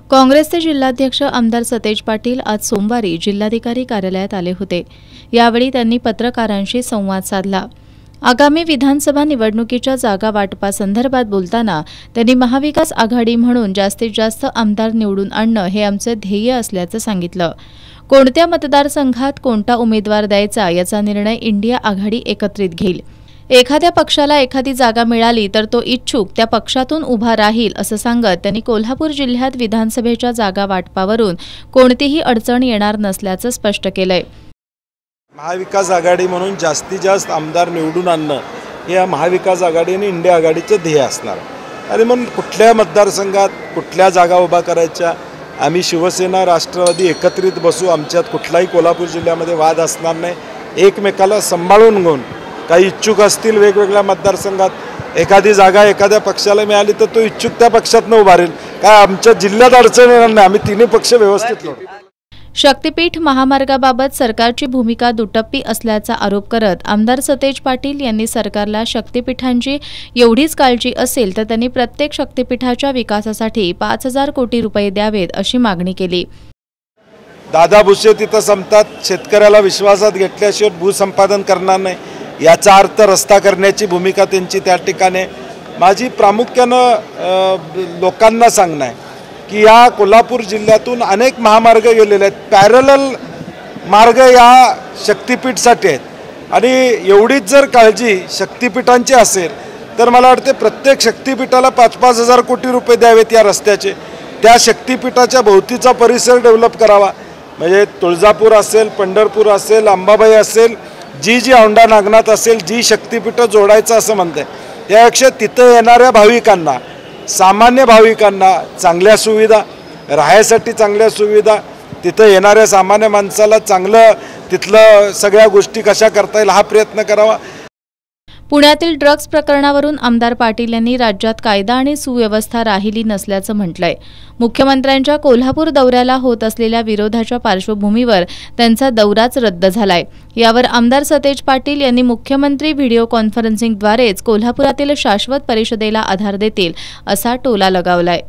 काँग्रेसचे जिल्हाध्यक्ष आमदार सतेज पाटील आज सोमवारी जिल्हाधिकारी कार्यालयात आले होते। यावेळी त्यांनी पत्रकारांशी संवाद साधला। आगामी विधानसभा निवडणुकीच्या जागा वाटपासंदर्भात बोलताना त्यांनी महाविकास आघाडी म्हणून जास्तीत जास्त आमदार निवडून आणणं हे आमचे ध्येय असल्याचं सांगितलं। कोणत्या मतदारसंघात कोणता उमेदवार द्यायचा याचा निर्णय इंडिया आघाडी एकत्रित घेईल। एखाद्या पक्षाला एखादी जागा मिळाली तर तो इच्छुक त्या पक्षातून उभा राहील असं सांगत त्यांनी कोल्हापूर जिल्ह्यात विधानसभेच्या जागा वाटपावरून कोणतीही अडचण येणार नसल्याचं स्पष्ट केलंय। महाविकास आघाडी म्हणून जास्तीत जास्त आमदार निवडून आणणं हे या महाविकास आघाडी आणि इंडिया आघाडीचे ध्येय असणार आणि म्हणून कुठल्या मतदारसंघात कुठल्या जागा उभा करायच्या आम्ही शिवसेना राष्ट्रवादी एकत्रित बसू। आमच्यात कुठलाही कोल्हापूर जिल्ह्यामध्ये वाद असणार नाही। एकमेकाला सांभाळून घेऊन काही इच्छुक असतील वेगवेगळ्या मतदारसंघात एखादी जागा एखाद्या पक्षाला मिळाली तर तो इच्छुक त्या पक्षातनं उभा राहील। काय आमच्या जिल्ह्यात अडचण येणार नाही। आम्ही तिन्ही पक्ष व्यवस्थित लढू। शक्तीपीठ महामार्गाबाबत सरकारची भूमिका दुटप्पी असल्याचा आरोप करत आमदार सतेज पाटील यांनी सरकारला शक्तीपीठांची एवढीच काळजी असेल तर त्यांनी प्रत्येक शक्तीपीठाच्या विकासासाठी 5,000 कोटी रुपये द्यावेत अशी मागणी केली। दादा भुसे तिथं संपतात, शेतकऱ्याला विश्वासात घेतल्याशिवाय भूसंपादन करणार नाही याचा अर्थ रस्ता करण्याची भूमिका त्यांची त्या ठिकाणी। माझी प्रामुख्यानं लोकांना सांगणं आहे की या कोल्हापूर जिल्ह्यातून अनेक महामार्ग गेलेले आहेत, पॅरलल मार्ग या शक्तीपीठसाठी आहेत आणि एवढीच जर काळजी शक्तीपीठांची असेल तर मला वाटते प्रत्येक शक्तीपीठाला 5,000 कोटी रुपये द्यावेत या रस्त्याचे। त्या शक्तीपीठाच्या भोवतीचा परिसर डेव्हलप करावा, म्हणजे तुळजापूर असेल, पंढरपूर असेल, अंबाबाई असेल, जी औंढा नागनाथ असेल, जी शक्तीपीठं जोडायचं असं म्हणते त्यापेक्षा तिथं येणाऱ्या भाविकांना, सामान्य भाविकांना चांगल्या सुविधा, राहायसाठी चांगल्या सुविधा, तिथं येणाऱ्या सामान्य माणसाला चांगलं तिथलं सगळ्या गोष्टी कशा करता येईल हा प्रयत्न करावा। पुण्यातील ड्रग्ज प्रकरणावरून आमदार पाटील यांनी राज्यात कायदा आणि सुव्यवस्था राहिली नसल्याचं म्हटलंय। मुख्यमंत्र्यांच्या कोल्हापूर दौऱ्याला होत असलेल्या विरोधाच्या पार्श्वभूमीवर त्यांचा दौराच रद्द झालाय। यावर आमदार सतेज पाटील यांनी मुख्यमंत्री व्हिडिओ कॉन्फरन्सिंगद्वारेच कोल्हापुरातील शाश्वत परिषदेला आधार देतील असा टोला लगावलाय।